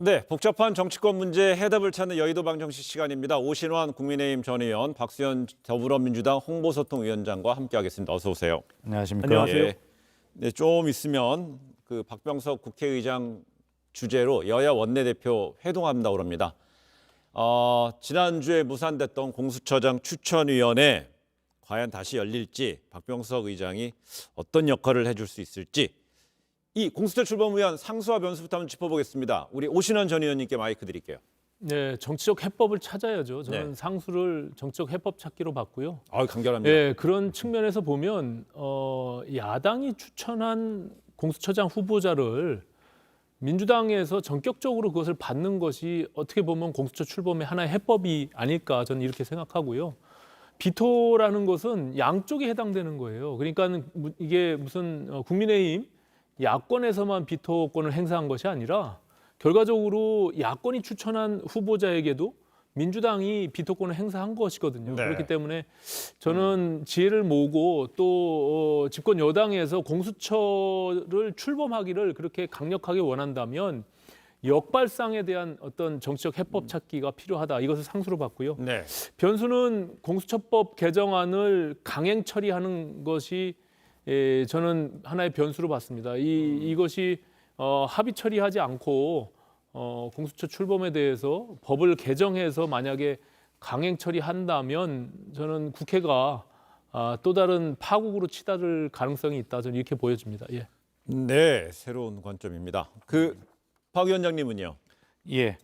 네, 복잡한 정치권 문제 해답을 찾는 여의도 방정식 시간입니다. 오신환 국민의힘 전 의원, 박수현 더불어민주당 홍보소통위원장과 함께하겠습니다. 어서 오세요. 안녕하십니까. 안녕하세요. 네, 좀 있으면 그 박병석 국회의장 주재로 여야 원내대표 회동한다고 합니다. 지난주에 무산됐던 공수처장 추천위원회 과연 다시 열릴지, 박병석 의장이 어떤 역할을 해줄 수 있을지, 이 공수처 출범 의원 상수와 변수부터 한번 짚어보겠습니다. 우리 오신환 전 의원님께 마이크 드릴게요. 네, 정치적 해법을 찾아야죠. 저는 네. 상수를 정치적 해법 찾기로 봤고요. 간결합니다. 네, 그런 측면에서 보면 야당이 추천한 공수처장 후보자를 민주당에서 전격적으로 그것을 받는 것이 어떻게 보면 공수처 출범의 하나의 해법이 아닐까 저는 이렇게 생각하고요. 비토라는 것은 양쪽에 해당되는 거예요. 그러니까 이게 무슨 국민의힘 야권에서만 비토권을 행사한 것이 아니라 결과적으로 야권이 추천한 후보자에게도 민주당이 비토권을 행사한 것이거든요. 네. 그렇기 때문에 저는 지혜를 모으고 또 집권 여당에서 공수처를 출범하기를 그렇게 강력하게 원한다면 역발상에 대한 어떤 정치적 해법 찾기가 필요하다. 이것을 상수로 봤고요. 네. 변수는 공수처법 개정안을 강행 처리하는 것이 저는 하나의 변수로 봤습니다. 이것이 합의 처리하지 않고 공수처 출범에 대해서 법을 개정해서 만약에 강행 처리한다면 저는 국회가 또 다른 파국으로 치달을 가능성이 있다. 저는 이렇게 보여집니다. 예. 네, 새로운 관점입니다. 박 위원장님은요? 예,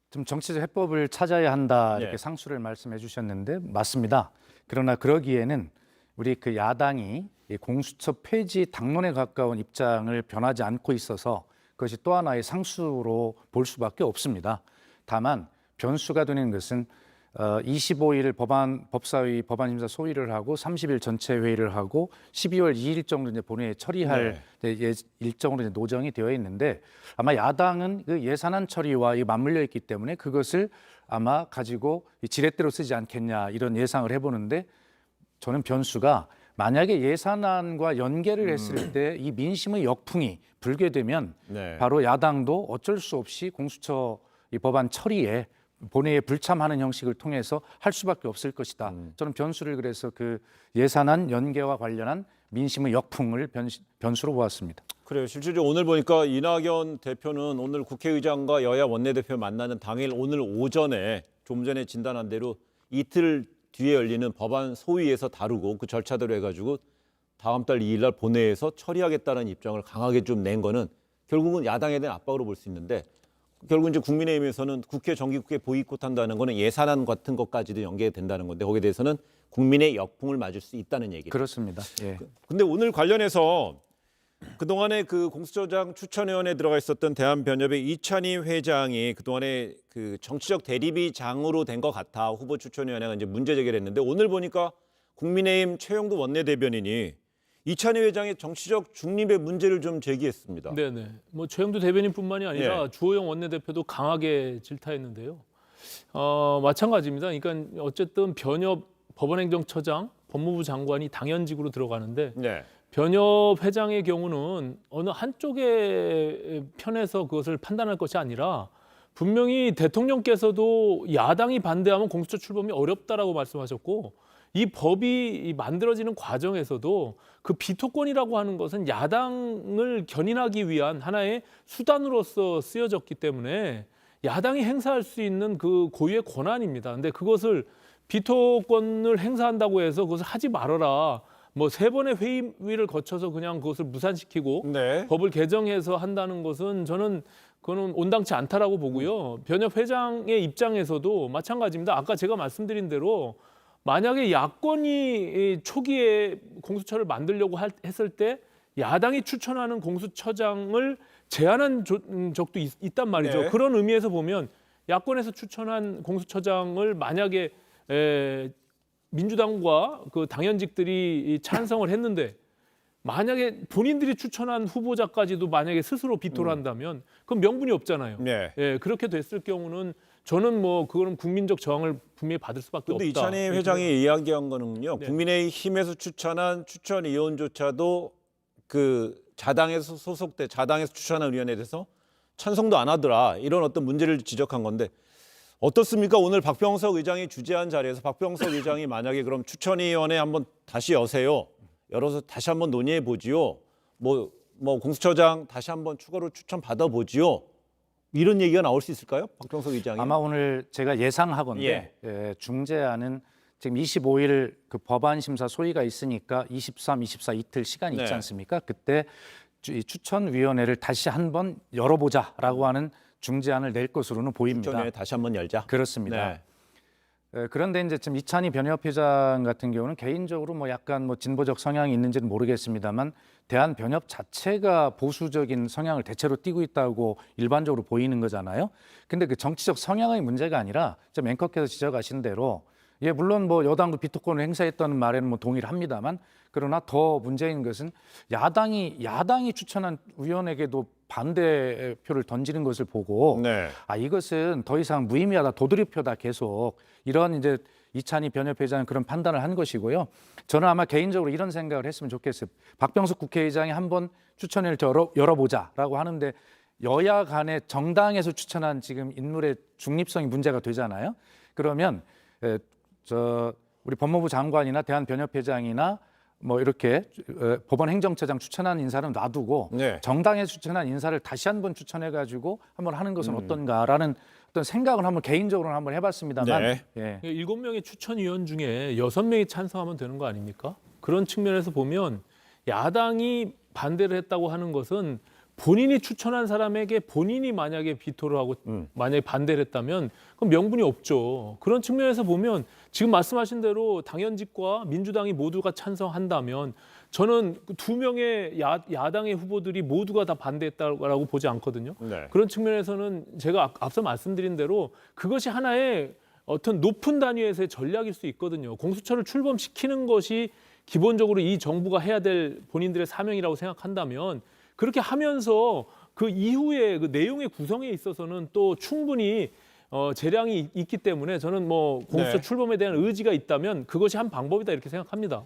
좀 정치적 해법을 찾아야 한다 이렇게 예. 상수를 말씀해 주셨는데 맞습니다. 그러나 그러기에는 우리 그 야당이 이 공수처 폐지 당론에 가까운 입장을 변하지 않고 있어서 그것이 또 하나의 상수로 볼 수밖에 없습니다. 다만 변수가 되는 것은 25일 법사위 법안심사 소위를 하고 30일 전체 회의를 하고 12월 2일 정도 이제 본회의에 처리할 일정으로 이제 노정이 되어 있는데 아마 야당은 그 예산안 처리와 맞물려 있기 때문에 그것을 아마 가지고 지렛대로 쓰지 않겠냐 이런 예상을 해보는데 저는 변수가 만약에 예산안과 연계를 했을 때 이 민심의 역풍이 불게 되면 네. 바로 야당도 어쩔 수 없이 공수처 이 법안 처리에 본회의에 불참하는 형식을 통해서 할 수밖에 없을 것이다. 저는 변수를 그래서 그 예산안 연계와 관련한 민심의 역풍을 변수로 보았습니다. 그래요. 실제로 오늘 보니까 이낙연 대표는 오늘 국회의장과 여야 원내대표 만나는 당일 오늘 오전에 좀 전에 진단한 대로 이틀 뒤에 열리는 법안 소위에서 다루고 그 절차대로 해가지고 다음 달 2일 날 본회의에서 처리하겠다는 입장을 강하게 좀 낸 거는 결국은 야당에 대한 압박으로 볼 수 있는데 결국 이제 국민의힘에서는 국회 정기국회 보이콧 한다는 거는 예산안 같은 것까지도 연계된다는 건데 거기에 대해서는 국민의 역풍을 맞을 수 있다는 얘기죠. 그렇습니다. 예. 근데 오늘 관련해서 그동안에 그 공수처장 추천위원회에 들어가 있었던 대한변협의 이찬희 회장이 그동안에 그 정치적 대립이 장으로 된 것 같아 후보 추천위원회가 이제 문제 제기를 했는데 오늘 보니까 국민의힘 최영두 원내대변인이 이찬희 회장의 정치적 중립의 문제를 좀 제기했습니다. 네네. 뭐 최영두 대변인뿐만이 아니라 예. 주호영 원내대표도 강하게 질타했는데요. 마찬가지입니다. 그러니까 어쨌든 변협 법원행정처장, 법무부 장관이 당연직으로 들어가는데 네. 변협 회장의 경우는 어느 한쪽의 편에서 그것을 판단할 것이 아니라 분명히 대통령께서도 야당이 반대하면 공수처 출범이 어렵다라고 말씀하셨고 이 법이 만들어지는 과정에서도 그 비토권이라고 하는 것은 야당을 견인하기 위한 하나의 수단으로서 쓰여졌기 때문에 야당이 행사할 수 있는 그 고유의 권한입니다. 근데 그것을 비토권을 행사한다고 해서 그것을 하지 말아라. 뭐 3번의 회의를 거쳐서 그냥 그것을 무산시키고 네. 법을 개정해서 한다는 것은 저는 그거는 온당치 않다라고 보고요. 변협 회장의 입장에서도 마찬가지입니다. 아까 제가 말씀드린 대로 만약에 야권이 초기에 공수처를 만들려고 했을 때 야당이 추천하는 공수처장을 제안한 적도 있단 말이죠. 네. 그런 의미에서 보면 야권에서 추천한 공수처장을 만약에 민주당과 그 당연직들이 찬성을 했는데 만약에 본인들이 추천한 후보자까지도 만약에 스스로 비토를 한다면 그건 명분이 없잖아요. 네. 예, 그렇게 됐을 경우는 저는 뭐 그거는 국민적 저항을 분명히 받을 수밖에 근데 없다. 이찬희 회장이 이야기한 거는요. 네. 국민의힘에서 추천한 추천위원조차도 그 자당에서 추천한 의원에 대해서 찬성도 안 하더라. 이런 어떤 문제를 지적한 건데 어떻습니까? 오늘 박병석 의장이 주재한 자리에서 박병석 의장이 만약에 그럼 추천위원회 한번 다시 여세요. 열어서 다시 한번 논의해 보지요. 뭐 공수처장 다시 한번 추가로 추천 받아 보지요. 이런 얘기가 나올 수 있을까요? 박병석 의장이. 아마 오늘 제가 예상하건데 중재안은 지금 25일 그 법안 심사 소위가 있으니까 23, 24 이틀 시간이 있지 네. 않습니까? 그때 이 추천위원회를 다시 한번 열어보자라고 하는 중재안을 낼 것으로는 보입니다. 추천위원회 다시 한번 열자. 그렇습니다. 네. 그런데 이제 지금 이찬희 변협회장 같은 경우는 개인적으로 뭐 약간 뭐 진보적 성향이 있는지는 모르겠습니다만 대한변협 자체가 보수적인 성향을 대체로 띠고 있다고 일반적으로 보이는 거잖아요. 근데 그 정치적 성향의 문제가 아니라 좀 앵커께서 지적하신 대로 물론 뭐 여당도 비토권을 행사했다는 말에는 뭐 동의를 합니다만 그러나 더 문제인 것은 야당이 추천한 의원에게도 반대표를 던지는 것을 보고 네. 이것은 더 이상 무의미하다, 도드리표다 계속 이런 이제 이찬희 변협회장은 그런 판단을 한 것이고요. 저는 아마 개인적으로 이런 생각을 했으면 좋겠어요. 박병석 국회의장이 한번 추천을 열어보자라고 하는데 여야 간의 정당에서 추천한 지금 인물의 중립성이 문제가 되잖아요. 그러면 우리 법무부 장관이나 대한변협회장이나 뭐 이렇게 법원 행정처장 추천한 인사는 놔두고 네. 정당에 추천한 인사를 다시 한번 추천해가지고 한번 하는 것은 어떤가라는 어떤 생각을 한번 개인적으로는 한번 해봤습니다만 네. 예. 7명의 추천위원 중에 6명이 찬성하면 되는 거 아닙니까? 그런 측면에서 보면 야당이 반대를 했다고 하는 것은 본인이 추천한 사람에게 본인이 만약에 비토를 하고 만약에 반대를 했다면 그럼 명분이 없죠. 그런 측면에서 보면 지금 말씀하신 대로 당연직과 민주당이 모두가 찬성한다면 저는 그 2명의 야당의 후보들이 모두가 다 반대했다고 보지 않거든요. 네. 그런 측면에서는 제가 앞서 말씀드린 대로 그것이 하나의 어떤 높은 단위에서의 전략일 수 있거든요. 공수처를 출범시키는 것이 기본적으로 이 정부가 해야 될 본인들의 사명이라고 생각한다면 그렇게 하면서 그 이후에 그 내용의 구성에 있어서는 또 충분히 재량이 있기 때문에 저는 뭐 공수처 네. 출범에 대한 의지가 있다면 그것이 한 방법이다 이렇게 생각합니다.